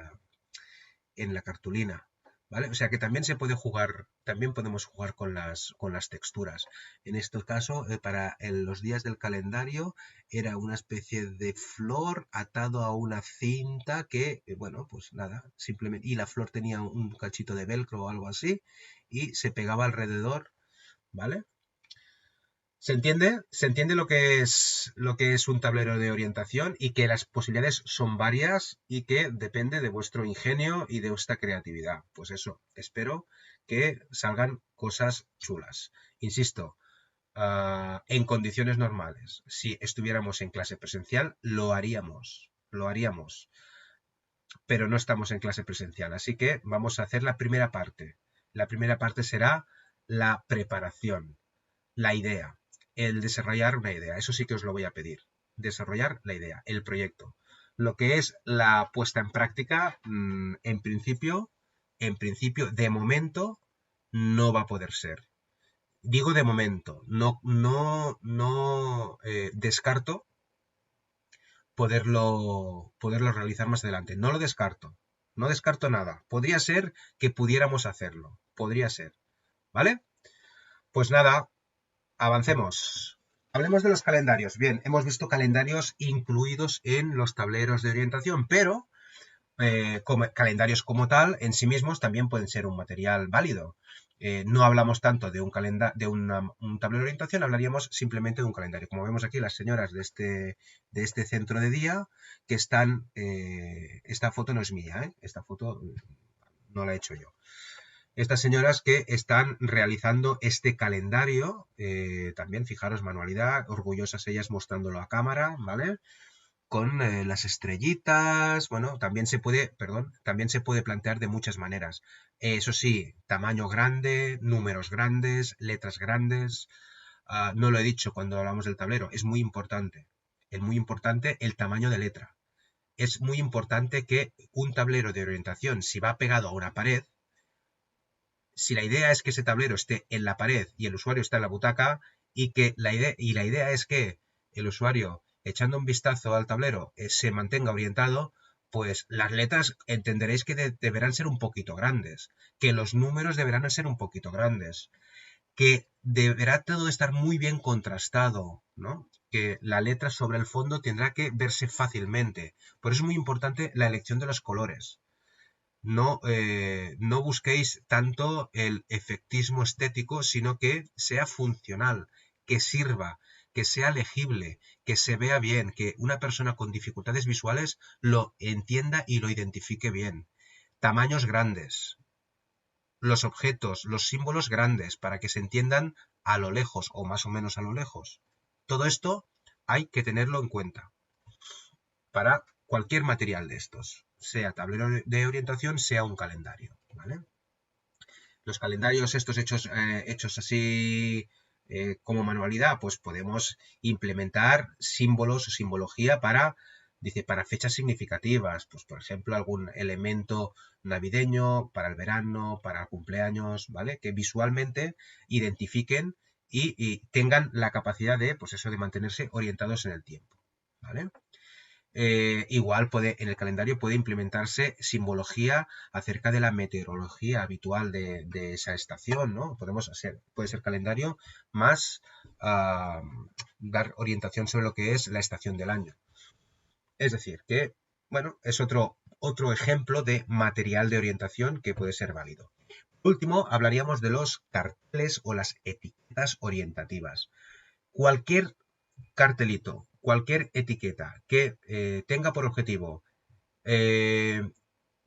Speaker 1: la cartulina. ¿Vale? O sea que también se puede jugar, también podemos jugar con las texturas. En este caso, para los días del calendario, era una especie de flor atado a una cinta que, bueno, pues nada, simplemente, y la flor tenía un cachito de velcro o algo así, y se pegaba alrededor, ¿vale? ¿Se entiende? ¿Se entiende lo que es un tablero de orientación y que las posibilidades son varias y que depende de vuestro ingenio y de vuestra creatividad? Pues eso, espero que salgan cosas chulas. Insisto, en condiciones normales, si estuviéramos en clase presencial, lo haríamos, lo haríamos. pero no estamos en clase presencial. Así que vamos a hacer la primera parte. La primera parte será la preparación, la idea, el desarrollar una idea. Eso sí que os lo voy a pedir. Desarrollar la idea, el proyecto. Lo que es la puesta en práctica, en principio, de momento, no va a poder ser. Digo de momento, no descarto poderlo realizar más adelante. No lo descarto. No descarto nada. Podría ser que pudiéramos hacerlo. Podría ser. ¿Vale? Pues nada, avancemos. Hablemos de los calendarios. Bien, hemos visto calendarios incluidos en los tableros de orientación, pero calendarios como tal, en sí mismos, también pueden ser un material válido. No hablamos tanto de un tablero de orientación, hablaríamos simplemente de un calendario. Como vemos aquí, las señoras de este centro de día que están... esta foto no es mía, esta foto no la he hecho yo. Estas señoras que están realizando este calendario, también fijaros, manualidad, orgullosas ellas mostrándolo a cámara, ¿vale? Con las estrellitas, bueno, también se puede plantear de muchas maneras. Eso sí, tamaño grande, números grandes, letras grandes. No lo he dicho cuando hablamos del tablero, es muy importante. Es muy importante el tamaño de letra. Es muy importante que un tablero de orientación, si va pegado a una pared, si la idea es que ese tablero esté en la pared y el usuario está en la butaca, y la idea es que el usuario, echando un vistazo al tablero, se mantenga orientado, pues las letras entenderéis que deberán ser un poquito grandes, que los números deberán ser un poquito grandes, que deberá todo estar muy bien contrastado, ¿no? Que la letra sobre el fondo tendrá que verse fácilmente. Por eso es muy importante la elección de los colores. No busquéis tanto el efectismo estético, sino que sea funcional, que sirva, que sea legible, que se vea bien, que una persona con dificultades visuales lo entienda y lo identifique bien. Tamaños grandes, los objetos, los símbolos grandes, para que se entiendan a lo lejos o más o menos a lo lejos. Todo esto hay que tenerlo en cuenta para cualquier material de estos, sea tablero de orientación, sea un calendario, ¿vale? Los calendarios estos hechos así como manualidad, pues podemos implementar símbolos o simbología para fechas significativas, pues por ejemplo algún elemento navideño, para el verano, para el cumpleaños, ¿vale? Que visualmente identifiquen y tengan la capacidad de, pues eso, de mantenerse orientados en el tiempo, ¿vale? Igual en el calendario puede implementarse simbología acerca de la meteorología habitual de esa estación, ¿no? Puede ser calendario más dar orientación sobre lo que es la estación del año. Es decir, que, bueno, es otro ejemplo de material de orientación que puede ser válido. Por último, hablaríamos de los carteles o las etiquetas orientativas. Cualquier cartelito, cualquier etiqueta que tenga por objetivo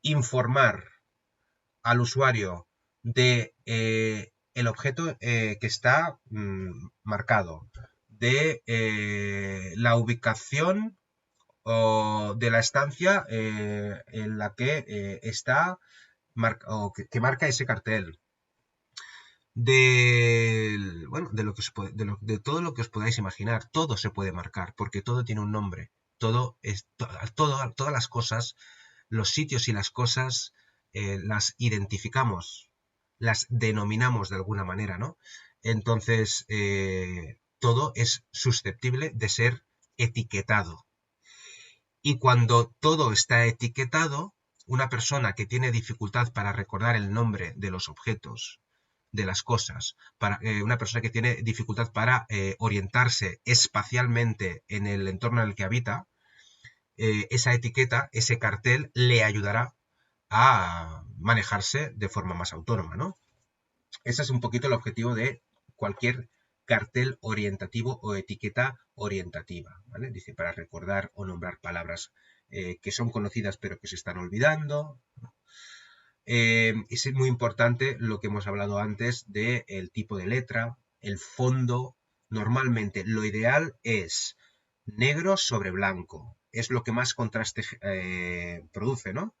Speaker 1: informar al usuario de el objeto que está marcado, de la ubicación o de la estancia en la que está o que marca ese cartel, bueno, de todo lo que os podáis imaginar. Todo se puede marcar, porque todo tiene un nombre. Todas las cosas, los sitios y las cosas, las identificamos, las denominamos de alguna manera, ¿no? Entonces, todo es susceptible de ser etiquetado. Y cuando todo está etiquetado, una persona que tiene dificultad para recordar el nombre de los objetos, de las cosas, una persona que tiene dificultad para orientarse espacialmente en el entorno en el que habita, esa etiqueta, ese cartel, le ayudará a manejarse de forma más autónoma, ¿no? Ese es un poquito el objetivo de cualquier cartel orientativo o etiqueta orientativa, ¿vale? Dice, para recordar o nombrar palabras que son conocidas pero que se están olvidando. Es muy importante lo que hemos hablado antes del tipo de letra, el fondo. Normalmente lo ideal es negro sobre blanco. Es lo que más contraste produce, ¿no?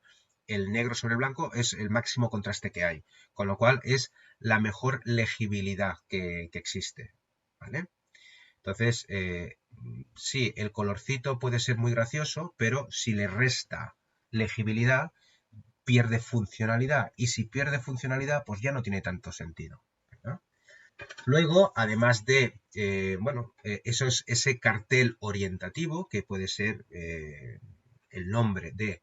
Speaker 1: el negro sobre el blanco es el máximo contraste que hay, con lo cual es la mejor legibilidad que existe, ¿vale? Entonces, sí, el colorcito puede ser muy gracioso, pero si le resta legibilidad, pierde funcionalidad. Y si pierde funcionalidad, pues ya no tiene tanto sentido, ¿no? Luego, además de, ese cartel orientativo, que puede ser el nombre de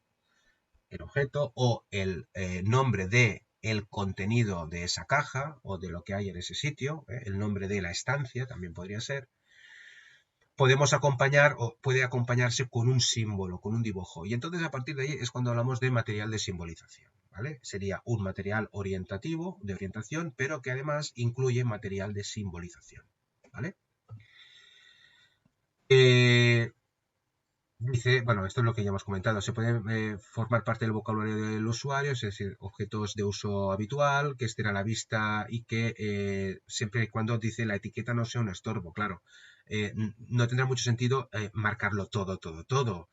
Speaker 1: el objeto o el nombre de el contenido de esa caja o de lo que hay en ese sitio, el nombre de la estancia también podría ser. Podemos acompañar o puede acompañarse con un símbolo, con un dibujo. Y entonces a partir de ahí es cuando hablamos de material de simbolización, ¿vale? Sería un material orientativo, de orientación, pero que además incluye material de simbolización, ¿vale? Dice, bueno, esto es lo que ya hemos comentado, se puede formar parte del vocabulario del usuario, es decir, objetos de uso habitual, que estén a la vista y que siempre y cuando dice la etiqueta no sea un estorbo, claro. No tendrá mucho sentido marcarlo todo.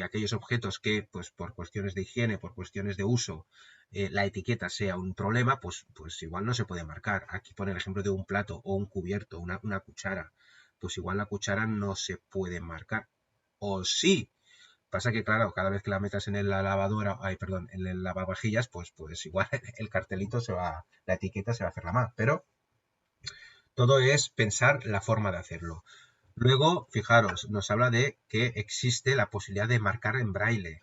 Speaker 1: Aquellos objetos que, pues por cuestiones de higiene, por cuestiones de uso, la etiqueta sea un problema, pues igual no se puede marcar. Aquí pone el ejemplo de un plato o un cubierto, una cuchara. Pues igual la cuchara no se puede marcar. O sí. Pasa que, claro, cada vez que la metas en la lavadora, en el lavavajillas, pues igual el cartelito la etiqueta se va a hacer la más. Pero todo es pensar la forma de hacerlo. Luego, fijaros, nos habla de que existe la posibilidad de marcar en braille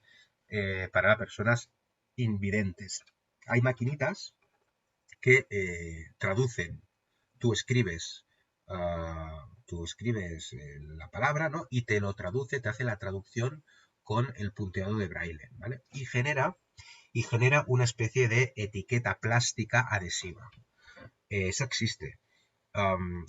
Speaker 1: para personas invidentes. Hay maquinitas que traducen. Tú escribes, la palabra, ¿no? Y te lo traduce, te hace la traducción con el punteado de braille, ¿vale? Y genera una especie de etiqueta plástica adhesiva. Eso existe.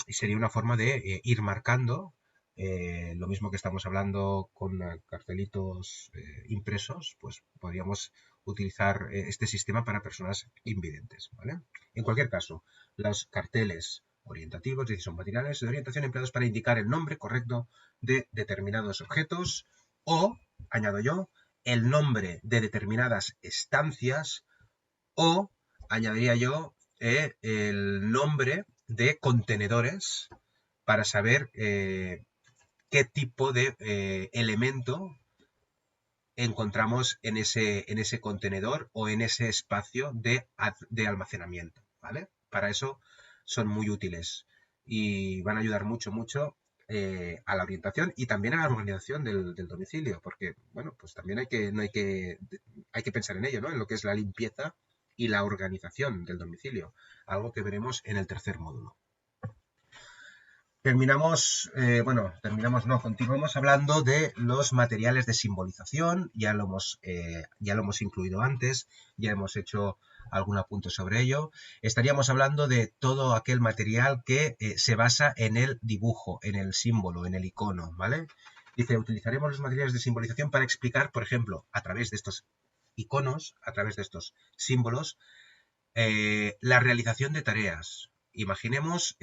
Speaker 1: Y sería una forma de ir marcando lo mismo que estamos hablando con cartelitos impresos, pues podríamos utilizar este sistema para personas invidentes, ¿vale? En cualquier caso, los carteles orientativos, es decir, son materiales de orientación empleados para indicar el nombre correcto de determinados objetos o, añado yo, el nombre de determinadas estancias o, añadiría yo, el nombre de contenedores para saber qué tipo de elemento encontramos en ese contenedor o en ese espacio de almacenamiento, ¿vale? Para eso son muy útiles y van a ayudar mucho a la orientación y también a la organización del domicilio, porque, bueno, pues también hay que pensar en ello, ¿no? En lo que es la limpieza y la organización del domicilio, algo que veremos en el tercer módulo. Continuamos hablando de los materiales de simbolización, ya lo hemos incluido antes, ya hemos hecho algún apunte sobre ello. Estaríamos hablando de todo aquel material que se basa en el dibujo, en el símbolo, en el icono, ¿vale? Dice, utilizaremos los materiales de simbolización para explicar, por ejemplo, a través de estos iconos, a través de estos símbolos, la realización de tareas. Imaginemos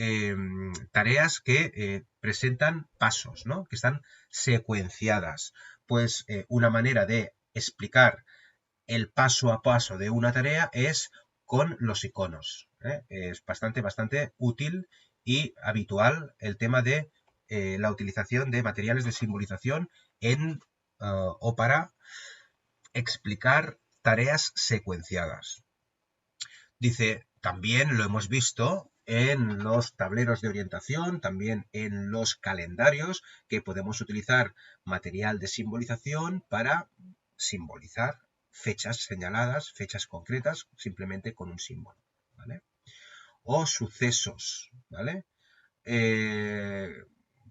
Speaker 1: tareas que presentan pasos, ¿no? Que están secuenciadas. Pues una manera de explicar el paso a paso de una tarea es con los iconos. Es bastante útil y habitual el tema de la utilización de materiales de simbolización o para explicar tareas secuenciadas. Dice, también lo hemos visto en los tableros de orientación, también en los calendarios, que podemos utilizar material de simbolización para simbolizar fechas señaladas, fechas concretas, simplemente con un símbolo, ¿vale? O sucesos, ¿vale?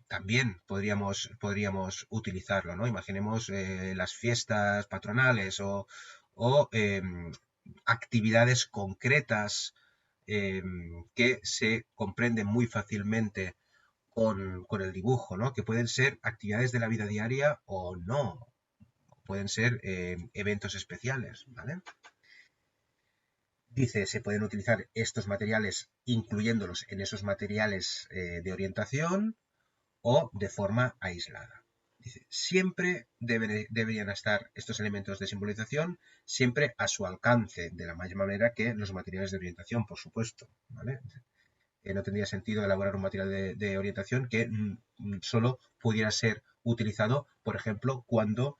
Speaker 1: También podríamos utilizarlo, ¿no? Imaginemos las fiestas patronales o actividades concretas que se comprenden muy fácilmente con el dibujo, ¿no? Que pueden ser actividades de la vida diaria o no. Pueden ser eventos especiales, ¿vale? Dice, se pueden utilizar estos materiales incluyéndolos en esos materiales de orientación o de forma aislada. Dice, siempre deberían estar estos elementos de simbolización siempre a su alcance, de la misma manera que los materiales de orientación, por supuesto, ¿vale? No tendría sentido elaborar un material de orientación que solo pudiera ser utilizado, por ejemplo, cuando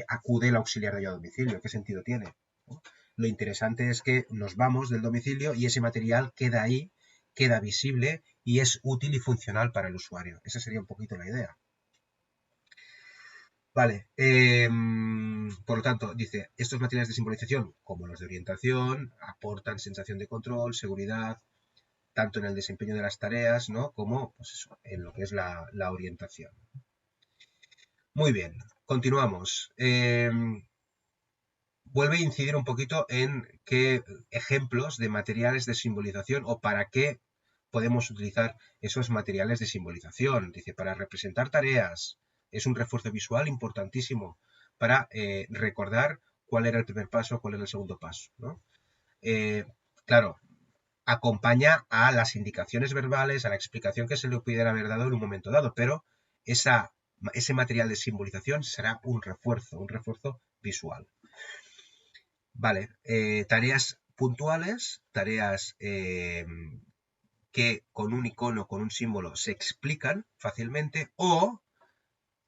Speaker 1: acude el auxiliar de ayuda a domicilio. ¿Qué sentido tiene? ¿No? Lo interesante es que nos vamos del domicilio y ese material queda ahí, queda visible y es útil y funcional para el usuario. Esa sería un poquito la idea. Vale, por lo tanto, dice, estos materiales de simbolización, como los de orientación, aportan sensación de control, seguridad, tanto en el desempeño de las tareas, ¿no? Como pues eso, en lo que es la orientación. Muy bien, continuamos. Vuelve a incidir un poquito en qué ejemplos de materiales de simbolización o para qué podemos utilizar esos materiales de simbolización. Dice, para representar tareas, es un refuerzo visual importantísimo para recordar cuál era el primer paso, cuál era el segundo paso, ¿no? Claro, acompaña a las indicaciones verbales, a la explicación que se le pudiera haber dado en un momento dado, pero ese material de simbolización será un refuerzo visual. Vale, tareas puntuales, tareas que con un icono, con un símbolo se explican fácilmente, o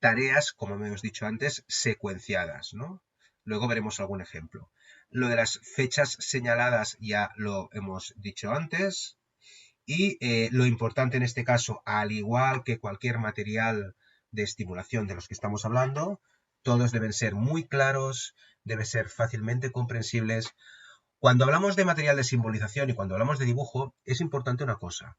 Speaker 1: tareas, como hemos dicho antes, secuenciadas, ¿no? Luego veremos algún ejemplo. Lo de las fechas señaladas ya lo hemos dicho antes. Y lo importante en este caso, al igual que cualquier material de estimulación de los que estamos hablando, todos deben ser muy claros, deben ser fácilmente comprensibles. Cuando hablamos de material de simbolización y cuando hablamos de dibujo, es importante una cosa.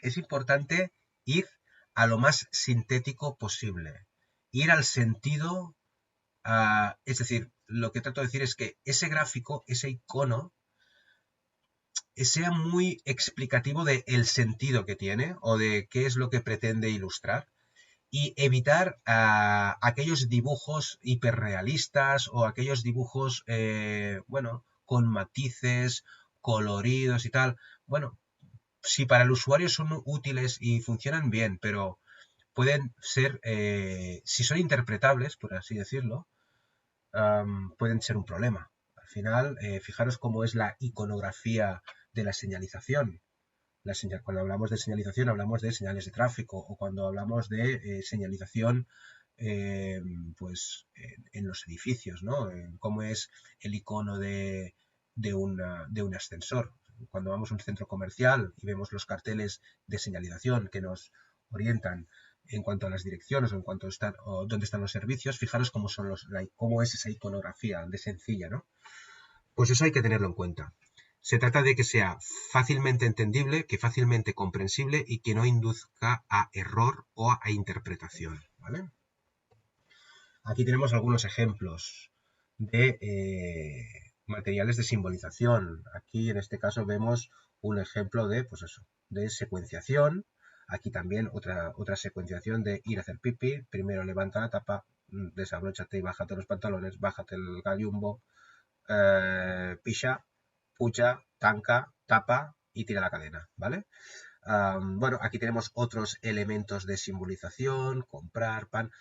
Speaker 1: Es importante ir a lo más sintético posible. Ir al sentido, es decir, lo que trato de decir es que ese gráfico, ese icono, sea muy explicativo del sentido que tiene o de qué es lo que pretende ilustrar y evitar aquellos dibujos hiperrealistas o aquellos dibujos, bueno, con matices, coloridos y tal. Bueno, si para el usuario son útiles y funcionan bien, pero pueden ser, si son interpretables, por así decirlo, pueden ser un problema. Al final, fijaros cómo es la iconografía de la señalización. Cuando hablamos de señalización hablamos de señales de tráfico o cuando hablamos de señalización pues en los edificios, ¿no? Cómo es el icono de un ascensor. Cuando vamos a un centro comercial y vemos los carteles de señalización que nos orientan en cuanto a las direcciones o en cuanto a dónde están los servicios, fijaros cómo es esa iconografía de sencilla, ¿no? Pues eso hay que tenerlo en cuenta. Se trata de que sea fácilmente entendible, que fácilmente comprensible y que no induzca a error o a interpretación, ¿vale? Aquí tenemos algunos ejemplos de materiales de simbolización. Aquí en este caso vemos un ejemplo de, pues eso, de secuenciación. Aquí también otra secuenciación de ir a hacer pipí. Primero levanta la tapa, desabróchate y bájate los pantalones, bájate el gallumbo, picha, pucha, tanca, tapa y tira la cadena, ¿vale? Bueno, aquí tenemos otros elementos de simbolización, comprar, pan.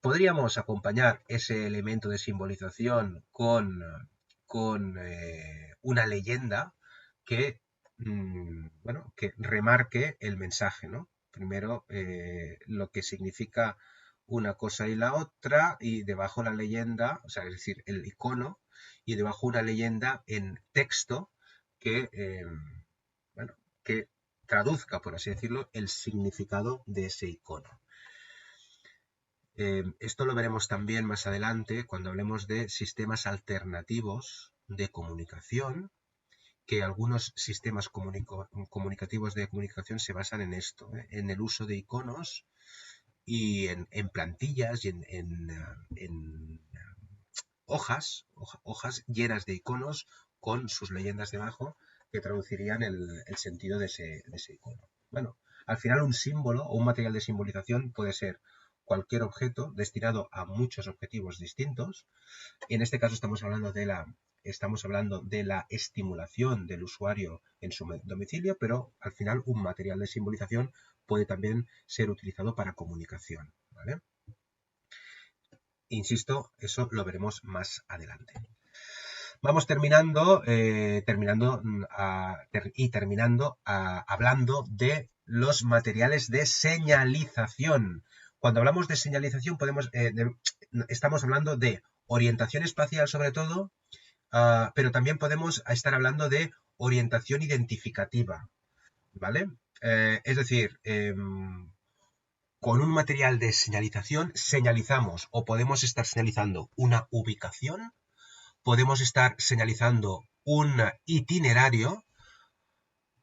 Speaker 1: Podríamos acompañar ese elemento de simbolización con una leyenda que, bueno, que remarque el mensaje, ¿no? Primero lo que significa una cosa y la otra y debajo la leyenda, o sea, es decir, el icono y debajo una leyenda en texto que, bueno, que traduzca, por así decirlo, el significado de ese icono. Esto lo veremos también más adelante cuando hablemos de sistemas alternativos de comunicación, que algunos sistemas comunicativos de comunicación se basan en esto, en el uso de iconos y en plantillas y en hojas llenas de iconos con sus leyendas debajo que traducirían el sentido de ese icono. Bueno, al final un símbolo o un material de simbolización puede ser cualquier objeto destinado a muchos objetivos distintos. En este caso estamos hablando de la estimulación del usuario en su domicilio, pero al final un material de simbolización puede también ser utilizado para comunicación, ¿vale? Insisto, eso lo veremos más adelante. Vamos terminando hablando de los materiales de señalización. Cuando hablamos de señalización estamos hablando de orientación espacial sobre todo, pero también podemos estar hablando de orientación identificativa, ¿vale? Es decir, con un material de señalización señalizamos o podemos estar señalizando una ubicación, podemos estar señalizando un itinerario,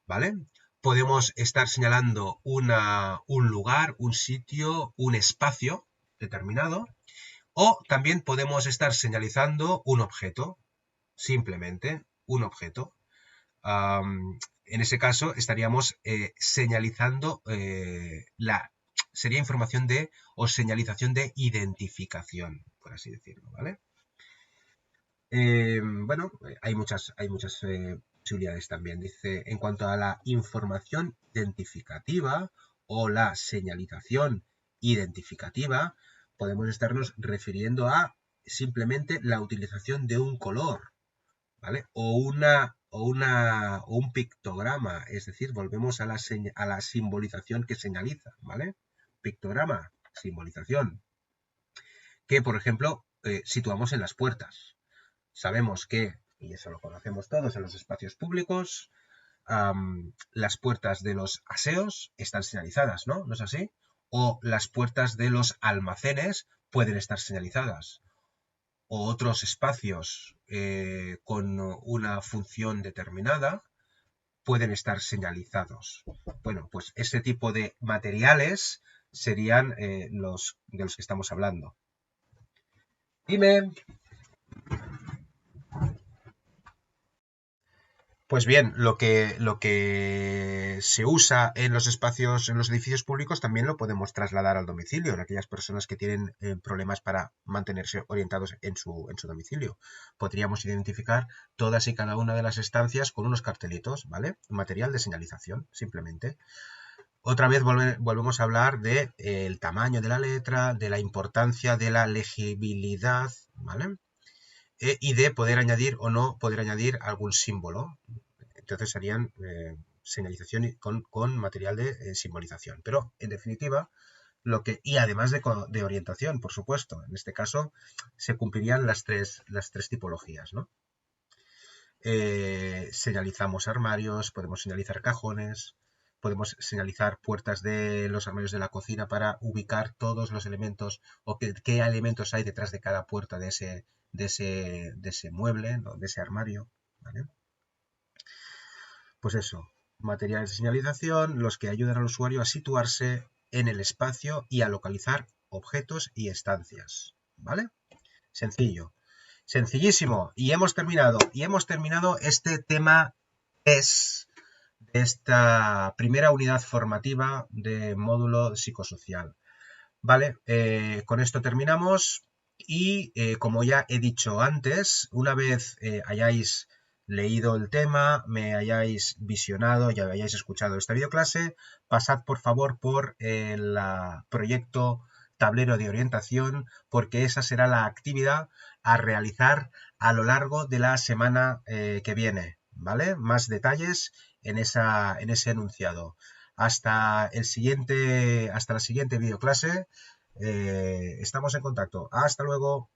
Speaker 1: ¿vale? Podemos estar señalando un lugar, un sitio, un espacio determinado, o también podemos estar señalizando un objeto, simplemente un objeto. En ese caso estaríamos señalizando sería información o señalización de identificación, por así decirlo, ¿vale? Bueno, hay muchas posibilidades también. Dice, en cuanto a la información identificativa o la señalización identificativa, podemos estarnos refiriendo a simplemente la utilización de un color, ¿vale? O un pictograma, es decir, volvemos a la simbolización que señaliza, ¿vale? Pictograma, simbolización, que por ejemplo situamos en las puertas. Sabemos que, y eso lo conocemos todos en los espacios públicos, las puertas de los aseos están señalizadas, ¿no? ¿No es así? O las puertas de los almacenes pueden estar señalizadas. O otros espacios con una función determinada pueden estar señalizados. Bueno, pues ese tipo de materiales serían los de los que estamos hablando. Dime. Pues bien, lo que se usa en los espacios, en los edificios públicos, también lo podemos trasladar al domicilio, en aquellas personas que tienen problemas para mantenerse orientados en su domicilio. Podríamos identificar todas y cada una de las estancias con unos cartelitos, ¿vale? Material de señalización, simplemente. Otra vez volvemos a hablar del tamaño de la letra, de la importancia de la legibilidad, ¿vale? Y de poder añadir o no poder añadir algún símbolo. Entonces serían señalización con material de simbolización. Pero, en definitiva, y además de orientación, por supuesto. En este caso, se cumplirían las tres tipologías, ¿no? Señalizamos armarios, podemos señalizar cajones, podemos señalizar puertas de los armarios de la cocina para ubicar todos los elementos o qué elementos hay detrás de cada puerta de ese mueble, ¿no? De ese armario, ¿vale? Pues eso, materiales de señalización, los que ayudan al usuario a situarse en el espacio y a localizar objetos y estancias, ¿vale? Sencillo, sencillísimo. Y hemos terminado este tema de esta primera unidad formativa de módulo psicosocial. Vale, con esto terminamos y como ya he dicho antes, una vez hayáis leído el tema, me hayáis visionado, ya hayáis escuchado esta videoclase, pasad por favor por el proyecto tablero de orientación, porque esa será la actividad a realizar a lo largo de la semana que viene, ¿vale? Más detalles en ese enunciado. Hasta la siguiente videoclase. Estamos en contacto. Hasta luego.